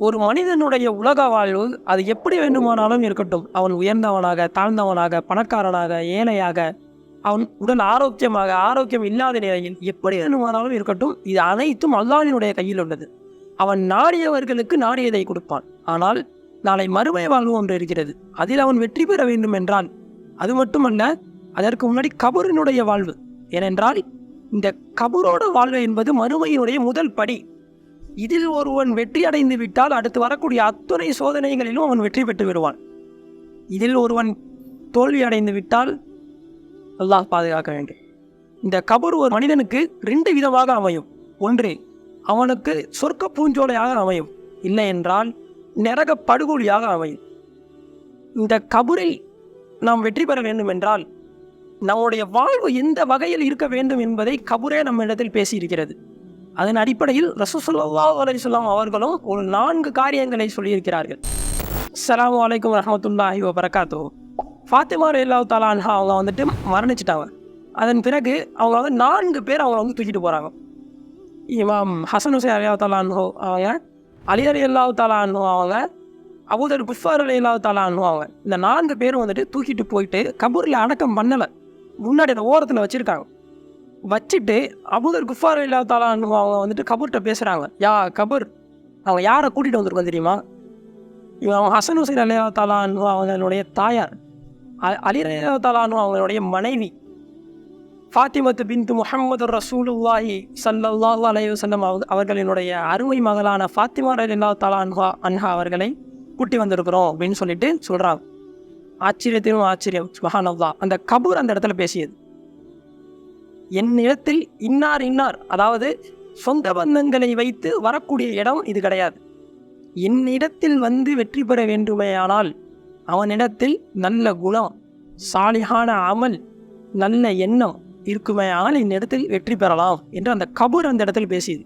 ஒரு மனிதனுடைய உலக வாழ்வு அது எப்படி வேண்டுமானாலும் இருக்கட்டும். அவன் உயர்ந்தவனாக, தாழ்ந்தவனாக, பணக்காரனாக, ஏழையாக, அவன் உடல் ஆரோக்கியமாக, ஆரோக்கியம் இல்லாத நிலையில் எப்படி வேண்டுமானாலும் இருக்கட்டும். இது அனைத்தும் அல்லாஹ்வினுடைய கையில் உள்ளது. அவன் நாடியவர்களுக்கு நாடியதை கொடுப்பான். ஆனால் நாளை மறுமை வாழ்வு ஒன்று இருக்கிறது. அதில் அவன் வெற்றி பெற வேண்டும் என்றால், அது மட்டுமல்ல, அதற்கு முன்னாடி கபரினுடைய வாழ்வு. ஏனென்றால் இந்த கபரோட வாழ்வு என்பது மறுமையினுடைய முதல் படி. இதில் ஒருவன் வெற்றி அடைந்து விட்டால் அடுத்து வரக்கூடிய அத்துணை சோதனைகளிலும் அவன் வெற்றி பெற்று விடுவான். இதில் ஒருவன் தோல்வி அடைந்து விட்டால் அல்லாஹ் பாதுகாக்க வேண்டும். இந்த கபர் ஒரு மனிதனுக்கு 2 விதமாக அமையும். ஒன்று, அவனுக்கு சொர்க்க பூஞ்சோலையாக அமையும். இல்லை என்றால் நரக படுகொலியாக அமையும். இந்த கபரில் நாம் வெற்றி பெற வேண்டும் என்றால் நம்முடைய வாழ்வு எந்த வகையில் இருக்க வேண்டும் என்பதை கபரே நம்மிடத்தில் பேசியிருக்கிறது. அதன் அடிப்படையில் ரசூல் ஸல்லல்லாஹு அலைஹி வஸல்லம் அவர்களும் ஒரு 4 காரியங்களை சொல்லியிருக்கிறார்கள். அஸ்ஸலாமு அலைக்கும் வரஹ்மத்துல்லாஹி வபரகாத்துஹு. ஃபாத்திமா ரலியல்லாஹு தஆலா அன்ஹா அவங்க வந்துட்டு மரணிச்சிட்டாங்க. அதன் பிறகு அவங்க வந்து 4 பேர் அவங்கள வந்து தூக்கிட்டு போகிறாங்க. இமாம் ஹசன் ஹுசைன் ரலியல்லாஹு தஆலா அன்ஹு அவங்க, அலி ரலியல்லாஹு தஆலா அன்ஹு அவங்க, அபூதர் குஃபார் ரலியல்லாஹு தஆலா அன்ஹு அவங்க, இந்த 4 பேரும் வந்துட்டு தூக்கிட்டு போயிட்டு கபூரில் அடக்கம் பண்ணலை. முன்னாடி அந்த ஓரத்தில் வச்சுருக்காங்க. வச்சுட்டு அபூதர் குஃபார் ரலியல்லாஹு தஆலா அன்ஹு அவங்க வந்துட்டு கபூர்கிட்ட பேசுகிறாங்க. யா கபூர், அவங்க யாரை கூட்டிகிட்டு வந்திருக்கோம் தெரியுமா? இவன் ஹசன் ஹுசைன் ரலியல்லாஹு தஆலா அன்ஹு அவங்களுடைய தாயார், அலி ரலியல்லாஹு தஆலா அன்ஹு அவங்களுடைய மனைவி, ஃபாத்திமத்து பின்த் முஹம்மது ரசூலுல்லாஹி ஸல்லல்லாஹு அலைஹி வஸல்லம் அவர்களினுடைய அருமை மகளான ஃபாத்திமா ரலியல்லாஹு தஆலா அன்ஹா அவர்களை கூட்டி வந்திருக்கிறோம் அப்படின்னு சொல்லிட்டு சொல்கிறாங்க. ஆச்சரியத்திலும் ஆச்சரியம், சுப்ஹானல்லாஹ். அந்த கபூர் அந்த இடத்துல பேசியது, என்னிடத்தில் இன்னார் இன்னார், அதாவது சொந்த பந்தங்களை வைத்து வரக்கூடிய இடம் இது கிடையாது. என்னிடத்தில் வந்து வெற்றி பெற வேண்டுமேயானால் அவனிடத்தில் நல்ல குணம், சாலிஹான அமல், நல்ல எண்ணம் இருக்குமேயானால் என்னிடத்தில் வெற்றி பெறலாம் என்று அந்த கபூர் அந்த இடத்துல பேசியது.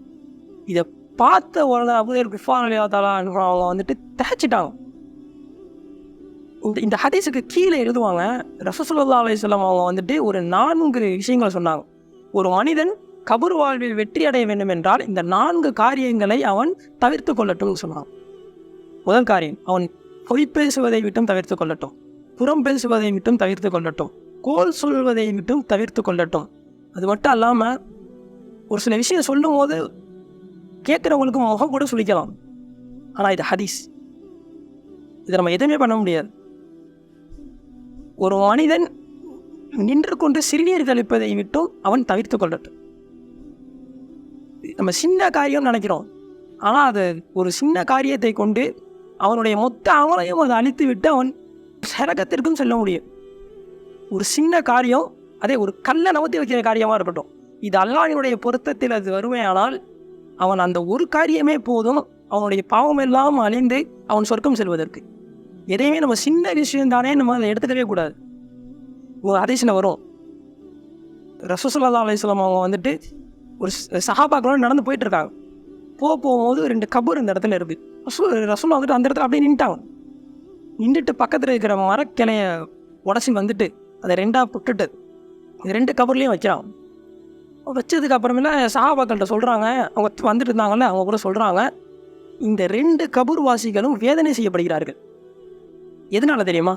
இதை பார்த்த உடனே அபூதர் குஃபார் ரலியல்லாஹு தஆலா அன்ஹு அவங்க வந்துட்டு தகச்சிட்டாங்க. இந்த ஹதீஸுக்கு கீழே எழுதுவாங்க, ரசூல் ஸல்லல்லாஹு அலைஹி வஸல்லம் அவங்க வந்துட்டு ஒரு 4 விஷயங்களை சொன்னாங்க. ஒரு மனிதன் கபர் வாழ்வில் வெற்றி அடைய வேண்டும் என்றால் இந்த 4 காரியங்களை அவன் தவிர்த்து கொள்ளட்டும் சொன்னான். முதல் காரியம், அவன் பொய் பேசுவதை விட்டும் தவிர்த்து கொள்ளட்டும், புறம் பேசுவதை விட்டும் தவிர்த்து கொள்ளட்டும், கோல் சொல்வதை விட்டும் தவிர்த்து கொள்ளட்டும். அது மட்டும் இல்லாமல் ஒரு சில விஷயம் சொல்லும் போது கேட்குறவங்களுக்கு முகம் கூட சுளிக்கலாம். ஆனால் இது ஹதீஸ், இதை நம்ம எதுவுமே பண்ண முடியாது. ஒரு மனிதன் நின்று கொண்டு சிறுநீர் கழிப்பதை விட்டும் அவன் தவிர்த்து கொள்ளட்டும். நம்ம சின்ன காரியம் நினைக்கிறோம், ஆனால் அது ஒரு சின்ன காரியத்தை கொண்டு அவனுடைய மொத்த அமலையும் அதை அழித்து விட்டு அவன் சரகத்திற்கும் செல்ல முடியும். ஒரு சின்ன காரியம், அதே ஒரு கல்லை நவத்தி வைக்கிற காரியமாக இருக்கட்டும், இது அல்லாஹ்வினுடைய பொருத்தத்தில் அது வருமையானால் அவன் அந்த ஒரு காரியமே போதும் அவனுடைய பாவம் எல்லாம் அழிந்து அவன் சொர்க்கம் செல்வதற்கு. எதையுமே நம்ம சின்ன விஷயம் தானே நம்ம அதை எடுத்துக்கவே கூடாது. ஒரு ஹதீஸ்ல வரும், ரசூல் ஸல்லல்லாஹு அலைஹி வஸல்லம் அவங்க வந்துட்டு ஒரு சஹாபாக்களோட நடந்து போயிட்டு இருக்காங்க. போகும்போது 2 கபூர் இந்த இடத்துல இருக்குது. ரசூல் வந்துட்டு அந்த இடத்துல அப்படியே நின்ட்டாங்க. நின்றுட்டு பக்கத்தில் இருக்கிற மரக்கிளைய உடச்சி வந்துட்டு அதை 2ஆக புட்டுட்டு 2 கபூர்லேயும் வைக்கிறாங்க. வச்சதுக்கு அப்புறமேல சஹாபாக்கள்கிட்ட சொல்கிறாங்க, அவங்க வந்துட்டு இருந்தாங்கல்ல, அவங்க கூட சொல்கிறாங்க, இந்த 2 கபூர் வாசிகளும் வேதனை செய்யப்படுகிறார்கள். எதனால தெரியுமா?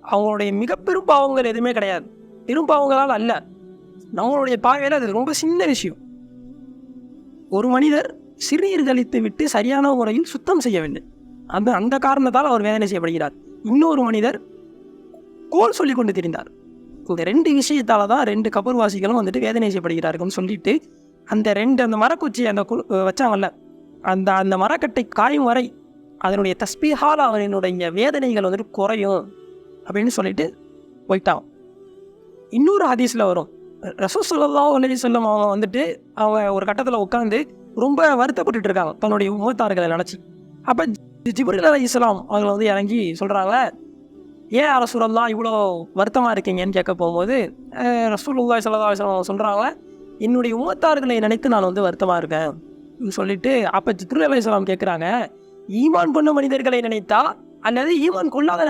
அவங்களுடைய மிக பெரும் பாவங்கள் எதுவுமே கிடையாது, பெரும் பாவங்களால் அல்ல, நம்மளுடைய பாவையில் அது ரொம்ப சின்ன விஷயம். ஒரு மனிதர் சிறுநீர் கழித்து விட்டு சரியான முறையில் சுத்தம் செய்ய வேண்டும், அந்த காரணத்தால் அவர் வேதனை செய்யப்படுகிறார். இன்னொரு மனிதர் கோல் சொல்லி கொண்டு திரிந்தார். இந்த 2 விஷயத்தால் தான் 2 கபூர்வாசிகளும் வந்துட்டு வேதனை செய்யப்படுகிறார்கள் சொல்லிட்டு அந்த மரக்குச்சி வச்சாங்கல்ல, அந்த மரக்கட்டை காயும் வரை அதனுடைய தஸ்பீஹால் அவனுடைய வேதனைகள் வந்துட்டு குறையும் அப்படின்னு சொல்லிட்டு போயிட்டான். இன்னொரு ஹதீஸில் வரும், ரசூல் ஸல்லல்லாஹு அலைஹி வஸல்லம் அவங்க வந்துட்டு அவங்க ஒரு கட்டத்தில் உட்காந்து ரொம்ப வருத்தப்பட்டு இருக்காங்க தன்னுடைய உம்மத்தார்களை நினச்சி. அப்போ ஜிப்ரீல் அலைஹிஸ்ஸலாம் அவங்க வந்து இறங்கி சொல்கிறாங்க, ஏன் ரசூலல்லாஹ் இவ்வளோ வருத்தமாக இருக்கீங்கன்னு கேட்க போகும்போது ரசூலுல்லாஹி ஸல்லல்லாஹு அலைஹி வஸல்லம் சொல்கிறாங்க, என்னுடைய உம்மத்தார்களை நினைத்து நான் வந்து வருத்தமாக இருக்கேன் சொல்லிட்டு. அப்போ ஜிப்ரீல் அலைஹிஸ்ஸலாம் கேட்குறாங்க, ஈமான் கொண்ட மனிதர்களை நினைத்தா அல்லது ஈமான் கொள்ளாத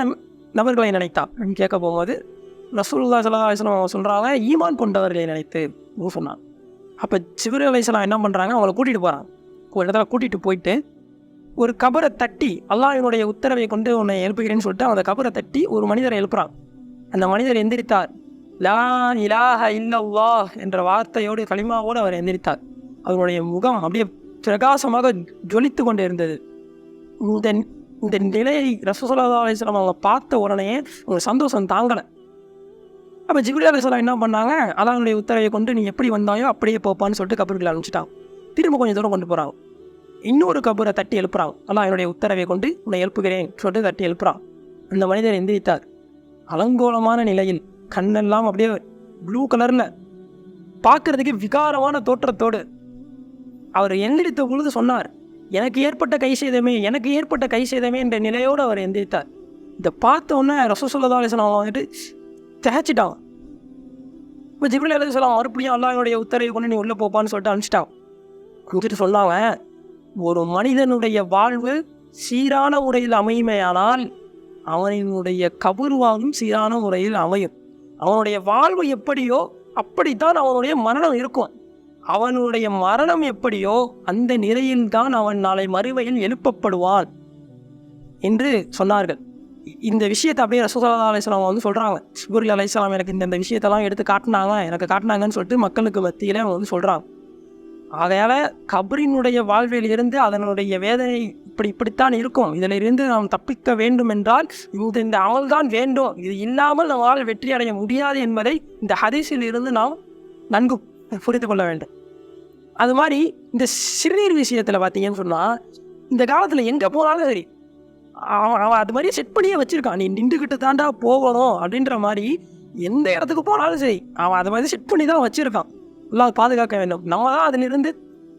நபர்களை நினைத்தா அப்படின்னு கேட்க போகும்போது ரசூலுல்லாஹி ஸல்லல்லாஹு அலைஹி வஸல்லம் சொல்கிறாங்க, ஈமான் கொண்டவர்களை நினைத்து சொன்னாங்க. அப்போ ஜிப்ரீல் அலைஹிஸ்ஸலாம் என்ன பண்ணுறாங்க, அவங்கள கூட்டிகிட்டு போகிறாங்க. ஒரு இடத்துல கூட்டிகிட்டு போயிட்டு ஒரு கபரை தட்டி அல்லாஹ்வினுடைய உத்தரவை கொண்டு உன்னை எழுப்புகிறேன்னு சொல்லிட்டு அந்த கபரை தட்டி ஒரு மனிதரை எழுப்புறான். அந்த மனிதர் எந்திரித்தார். லா இலாஹ இல்லல்லாஹ் என்ற வார்த்தையோடு கலிமாவோடு அவர் எந்திரித்தார். அவருடைய முகம் அப்படியே பிரகாசமாக ஜொலித்து கொண்டு இருந்தது. இந்த இந்த நிலையை ரசூலுல்லாஹி ஸல்லல்லாஹு அலைஹி வஸல்லம் அவங்க பார்த்த உடனே ஒரு சந்தோஷம் தாங்கலை. அப்போ ஜிப்ரீல் அலைஹிஸ்ஸலாம் என்ன பண்ணாங்க, அல்லாஹ்வுடைய உத்தரவை கொண்டு நீ எப்படி வந்தாயோ அப்படியே போப்பான்னு சொல்லிட்டு கபருக்குள்ள அனுப்பிச்சிட்டாங்க. திரும்ப கொஞ்சம் தூரம் கொண்டு போகிறாங்க. இன்னொரு கபரை தட்டி எழுப்புறாங்க. அல்லாஹ்வுடைய உத்தரவை கொண்டு உன்னை எழுப்புகிறேன் சொல்லிட்டு தட்டி எழுப்புறான். அந்த மனிதர் எந்திரித்தார். அலங்கோலமான நிலையில், கண்ணெல்லாம் அப்படியே ப்ளூ கலரில், பார்க்கறதுக்கு விகாரமான தோற்றத்தோடு அவர் எந்திரித்த பொழுது சொன்னார், எனக்கு ஏற்பட்ட கை சேதமே, எனக்கு ஏற்பட்ட கை சேதமே என்ற நிலையோடு அவர் எந்திரித்தார். இதை பார்த்த உடனே ரசூலுல்லாஹி ஸல்லல்லாஹு அலைஹி வஸல்லம் வந்துட்டு திகைச்சிட்டாங்க. இப்போ ஜிப்ரீல் அலைஹிஸ்ஸலாம் மறுபடியும் அல்லாஹ்வுடைய உத்தரவை கொண்டு நீ உள்ளே போப்பான்னு சொல்லிட்டு அனுப்பிச்சிட்டாங்க. அனுப்பிச்சிட்டு சொன்னாங்க, ஒரு மனிதனுடைய வாழ்வு சீரான முறையில் அமையுமையானால் அவனுடைய கபர் வாழ்வும் சீரான முறையில் அமையும். அவனுடைய வாழ்வு எப்படியோ அப்படித்தான் அவனுடைய மரணம் இருக்கும். அவனுடைய மரணம் எப்படியோ அந்த நிலையில்தான் அவன் நாளை மறுமையில் எழுப்பப்படுவான் என்று சொன்னார்கள். இந்த விஷயத்தை அப்படியே ரசூலுல்லாஹி ஸல்லல்லாஹு அலைஹி வஸல்லம் வந்து சொல்கிறாங்க. ஜிப்ரீல் அலைஹிஸ்ஸலாம் எனக்கு இந்த விஷயத்தெல்லாம் எடுத்து காட்டினாங்கன்னு சொல்லிட்டு மக்களுக்கு மத்தியில் அவங்க வந்து சொல்கிறாங்க. ஆகையால் கபரினுடைய வாழ்வில் இருந்து அதனுடைய வேதனை இப்படித்தான் இருக்கும். இதில் இருந்து நாம் தப்பிக்க வேண்டும் என்றால் இந்த அமல்தான் வேண்டும். இது இல்லாமல் நம்மால் வெற்றி அடைய முடியாது என்பதை இந்த ஹதீஸில் இருந்து நாம் நன்கு புரிந்து கொள்ள வேண்டும். அது மாதிரி இந்த சிறுநீர் விஷயத்தில் பார்த்தீங்கன்னு சொன்னால், இந்த காலத்தில் எங்கே போனாலும் சரி அவன் அது மாதிரி செட் பண்ணியே வச்சுருக்கான். நீ நின்றுக்கிட்டு தாண்டா போகணும் அப்படின்ற மாதிரி எந்த இடத்துக்கு போனாலும் சரி அவன் அது மாதிரி செட் பண்ணி தான் வச்சுருக்கான். எல்லாம் பாதுகாக்க வேண்டும். நம்ம தான் அதிலிருந்து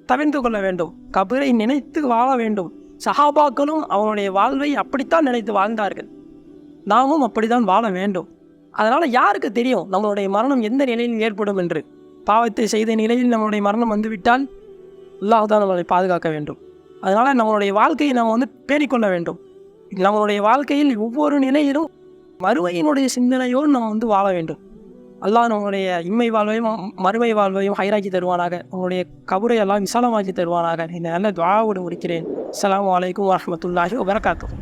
தவிர்த்து கொள்ள வேண்டும். கபரை நினைத்து வாழ வேண்டும். சஹாபாக்களும் அவனுடைய வாழ்வை அப்படித்தான் நினைத்து வாழ்ந்தார்கள். நாமும் அப்படித்தான் வாழ வேண்டும். அதனால் யாருக்கு தெரியும் நம்மளுடைய மரணம் எந்த நிலையில் ஏற்படும் என்று? பாவத்தை செய்த நிலையில் நம்மளுடைய மரணம் வந்துவிட்டால் அல்லாஹ் தான் நம்மளை பாதுகாக்க வேண்டும். அதனால் நம்மளுடைய வாழ்க்கையை நம்ம வந்து பேணிக்கொள்ள வேண்டும். நம்மளுடைய வாழ்க்கையில் ஒவ்வொரு நிலையிலும் மறுமையினுடைய சிந்தனையோடு நம்ம வந்து வாழ வேண்டும். அல்லாஹ் நம்மளுடைய இம்மை வாழ்வையும் மறுமை வாழ்வையும் ஹைராக்கி தருவானாக. நம்மளுடைய கபரை எல்லாம் விசாலமாக்கி தருவானாக. இந்த நல்ல துஆவோடு முடிக்கிறேன். அஸ்ஸலாமு அலைக்கும் வரஹ்மத்துல்லாஹி வபரகாத்துஹு.